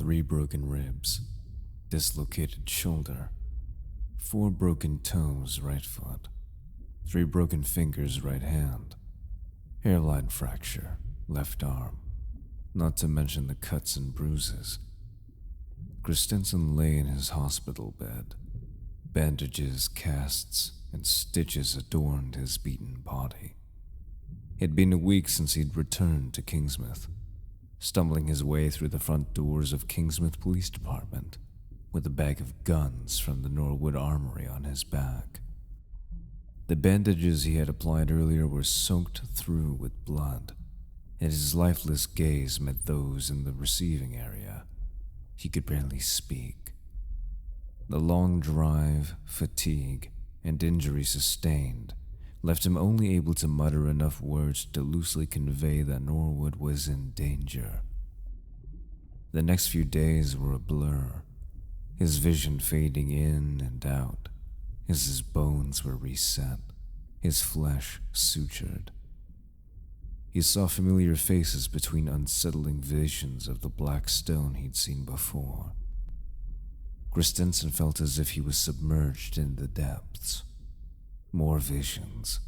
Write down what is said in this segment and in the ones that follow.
3 broken ribs, dislocated shoulder, 4 broken toes right foot, 3 broken fingers right hand, hairline fracture left arm, not to mention the cuts and bruises. Christensen lay in his hospital bed. Bandages, casts, and stitches adorned his beaten body. It had been a week since he'd returned to Kingsmouth, stumbling his way through the front doors of Kingsmouth Police Department with a bag of guns from the Norwood Armory on his back. The bandages he had applied earlier were soaked through with blood, and his lifeless gaze met those in the receiving area. He could barely speak. The long drive, fatigue, and injury sustained left him only able to mutter enough words to loosely convey that Norwood was in danger. The next few days were a blur, his vision fading in and out as his bones were reset, his flesh sutured. He saw familiar faces between unsettling visions of the black stone he'd seen before. Christensen felt as if he was submerged in the depths. More visions.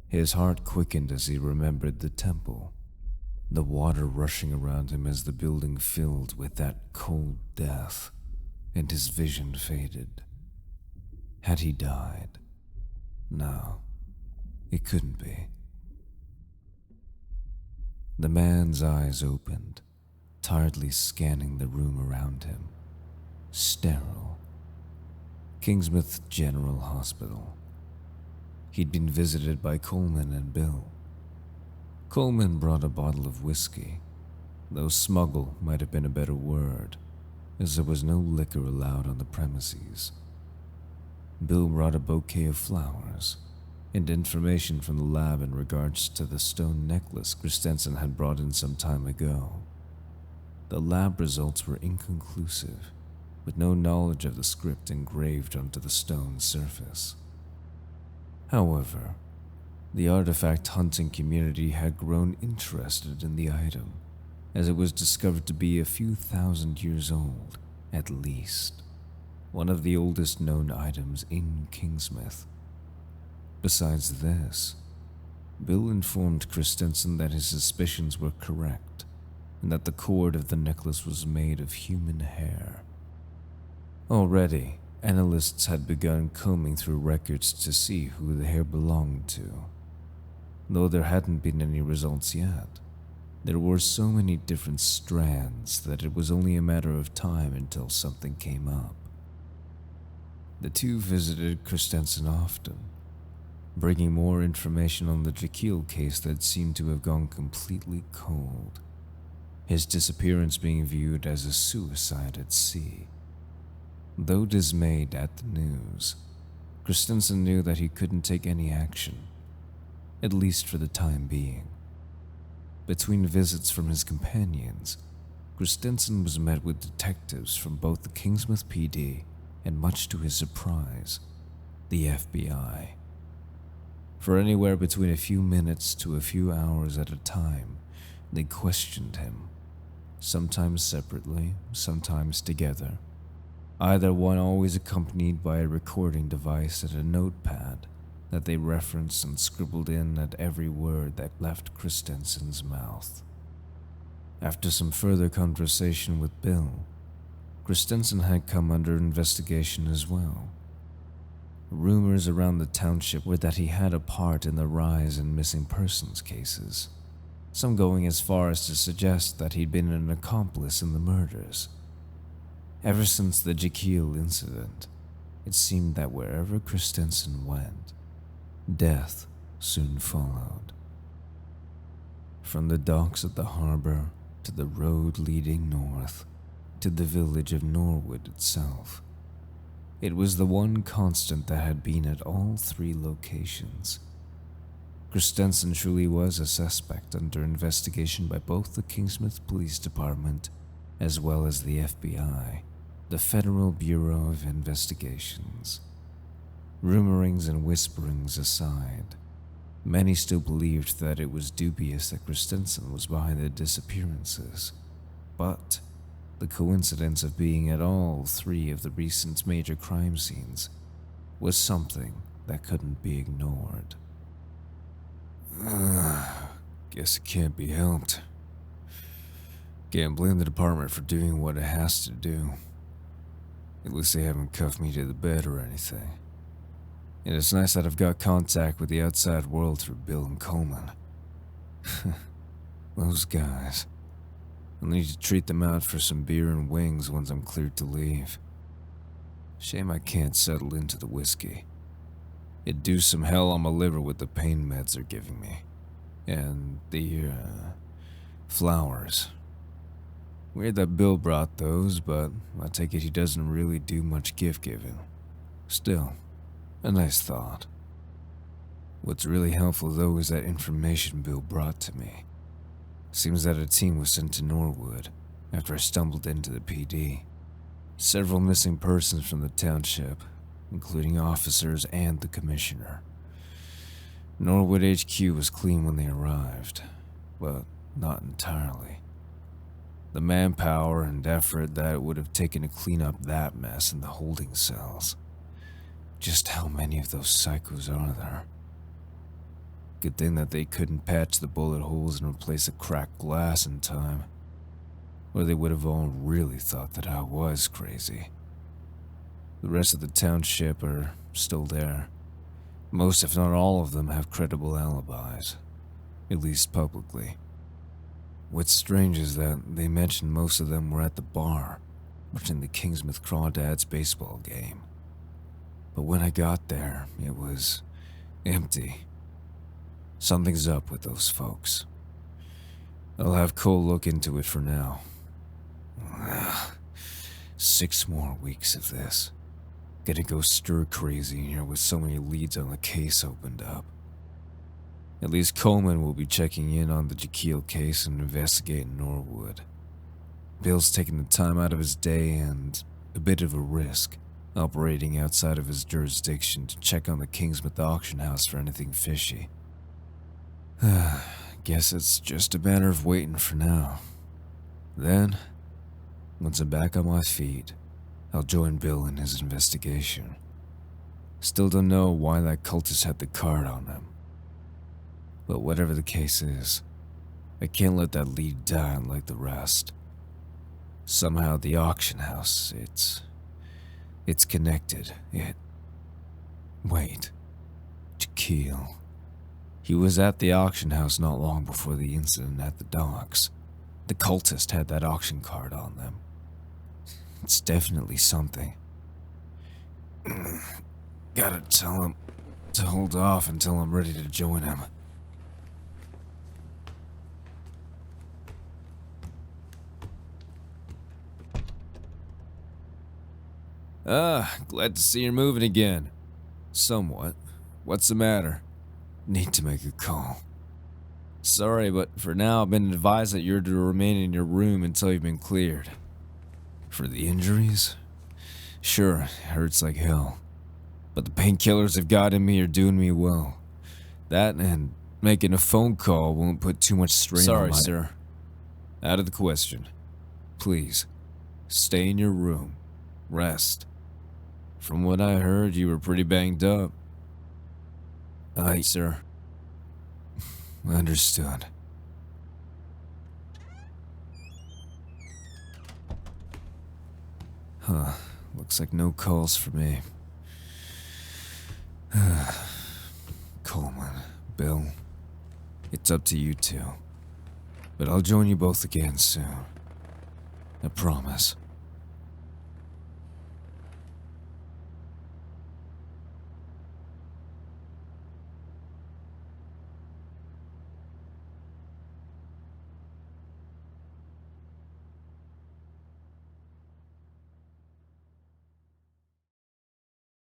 His heart quickened as he remembered the temple, the water rushing around him as the building filled with that cold death, and his vision faded. Had he died? No, it couldn't be. The man's eyes opened, tiredly scanning the room around him. Sterile. Kingsmouth General Hospital. He'd been visited by Coleman and Bill. Coleman brought a bottle of whiskey, though smuggle might have been a better word, as there was no liquor allowed on the premises. Bill brought a bouquet of flowers and information from the lab in regards to the stone necklace Christensen had brought in some time ago. The lab results were inconclusive, with no knowledge of the script engraved onto the stone surface. However, the artifact hunting community had grown interested in the item, as it was discovered to be a few thousand years old, at least. One of the oldest known items in Kingsmouth. Besides this, Bill informed Christensen that his suspicions were correct, and that the cord of the necklace was made of human hair. Already, analysts had begun combing through records to see who the hair belonged to. Though there hadn't been any results yet, there were so many different strands that it was only a matter of time until something came up. The two visited Christensen often, bringing more information on the Jekyll case that seemed to have gone completely cold, his disappearance being viewed as a suicide at sea. Though dismayed at the news, Christensen knew that he couldn't take any action, at least for the time being. Between visits from his companions, Christensen was met with detectives from both the Kingsmouth PD and, much to his surprise, the FBI. For anywhere between a few minutes to a few hours at a time, they questioned him, sometimes separately, sometimes together, either one always accompanied by a recording device and a notepad that they referenced and scribbled in at every word that left Christensen's mouth. After some further conversation with Bill, Christensen had come under investigation as well. Rumors around the township were that he had a part in the rise in missing persons cases, some going as far as to suggest that he'd been an accomplice in the murders. Ever since the Jekyll incident, it seemed that wherever Christensen went, death soon followed. From the docks at the harbor to the road leading north to the village of Norwood itself, it was the one constant that had been at all 3 locations. Christensen truly was a suspect under investigation by both the Kingsmouth Police Department as well as the FBI, the Federal Bureau of Investigations. Rumorings and whisperings aside, many still believed that it was dubious that Christensen was behind the disappearances, but The coincidence of being at all three of the recent major crime scenes was something that couldn't be ignored. Guess it can't be helped. Can't blame the department for doing what it has to do. At least they haven't cuffed me to the bed or anything. And it's nice that I've got contact with the outside world through Bill and Coleman. Those guys. I'll need to treat them out for some beer and wings once I'm cleared to leave. Shame I can't settle into the whiskey. It'd do some hell on my liver with the pain meds they're giving me. And the, flowers. Weird that Bill brought those, but I take it he doesn't really do much gift giving. Still, a nice thought. What's really helpful though is that information Bill brought to me. Seems that a team was sent to Norwood after I stumbled into the PD. Several missing persons from the township, including officers and the commissioner. Norwood HQ was clean when they arrived, but not entirely. The manpower and effort that it would have taken to clean up that mess in the holding cells. Just how many of those psychos are there? Good thing that they couldn't patch the bullet holes and replace the cracked glass in time, or they would have all really thought that I was crazy. The rest of the township are still there. Most, if not all of them, have credible alibis, at least publicly. What's strange is that they mentioned most of them were at the bar, watching the Kingsmouth Crawdads baseball game. But when I got there, it was empty. Something's up with those folks. I'll have Cole look into it for now. 6 more weeks of this. Gonna go stir crazy in here with so many leads on the case opened up. At least Coleman will be checking in on the Jekyll case and investigating Norwood. Bill's taking the time out of his day and a bit of a risk, operating outside of his jurisdiction to check on the Kingsmouth auction house for anything fishy. Guess it's just a matter of waiting for now. Then, once I'm back on my feet, I'll join Bill in his investigation. Still don't know why that cultist had the card on him. But whatever the case is, I can't let that lead die like the rest. Somehow the auction house, it's connected. Wait. Jekyll. He was at the auction house not long before the incident at the docks. The cultist had that auction card on them. It's definitely something. Gotta tell him to hold off until I'm ready to join him. Glad to see you're moving again. Somewhat. What's the matter? Need to make a call. Sorry, but for now I've been advised that you're to remain in your room until you've been cleared. For the injuries? Sure, it hurts like hell. But the painkillers I've got in me are doing me well. That and making a phone call won't put too much strain on my... Sorry, sir. Out of the question. Please, stay in your room. Rest. From what I heard, you were pretty banged up. Aye, sir. Understood. Looks like no calls for me. Coleman, Bill, it's up to you two. But I'll join you both again soon. I promise.